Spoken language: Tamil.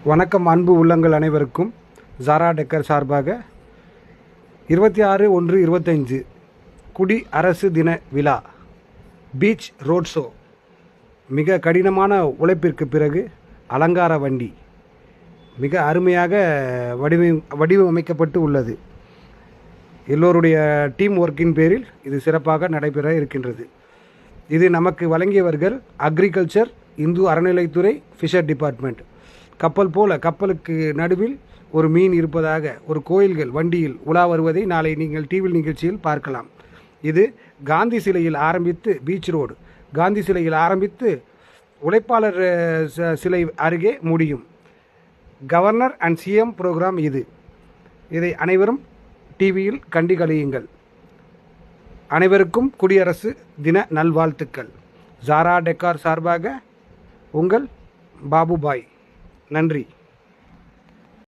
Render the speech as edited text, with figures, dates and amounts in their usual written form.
வணக்கம் அன்பு உள்ளங்கள் அனைவருக்கும் ஜாரா டெக்கர் சார்பாக 26/1/25 குடி அரசு தின விழா பீச் ரோட் ஷோ. மிக கடினமான உழைப்பிற்கு பிறகு அலங்கார வண்டி மிக அருமையாக வடிவமைக்கப்பட்டு உள்ளது. எல்லோருடைய டீம் ஒர்க்கின் பேரில் இது சிறப்பாக நடைபெற இருக்கின்றது. இது நமக்கு வழங்கியவர்கள் அக்ரிகல்ச்சர், இந்து அறநிலைத்துறை, ஃபிஷர் டிபார்ட்மெண்ட். கப்பல் போல கப்பலுக்கு நடுவில் ஒரு மீன் இருப்பதாக ஒரு கோயில்கள் வண்டியில் உலா வருவதை நாளை நீங்கள் டிவி நிகழ்ச்சியில் பார்க்கலாம். இது காந்தி சிலையில் ஆரம்பித்து பீச் ரோடு காந்தி சிலையில் ஆரம்பித்து உழைப்பாளர் சிலை அருகே முடியும். கவர்னர் அண்ட் சிஎம் ப்ரோக்ராம் இது. இதை அனைவரும் டிவியில் கண்டு களியுங்கள். அனைவருக்கும் குடியரசு தின நல்வாழ்த்துக்கள். ஜாரா டெக்கார் சார்பாக உங்கள் பாபுபாய். நன்றி.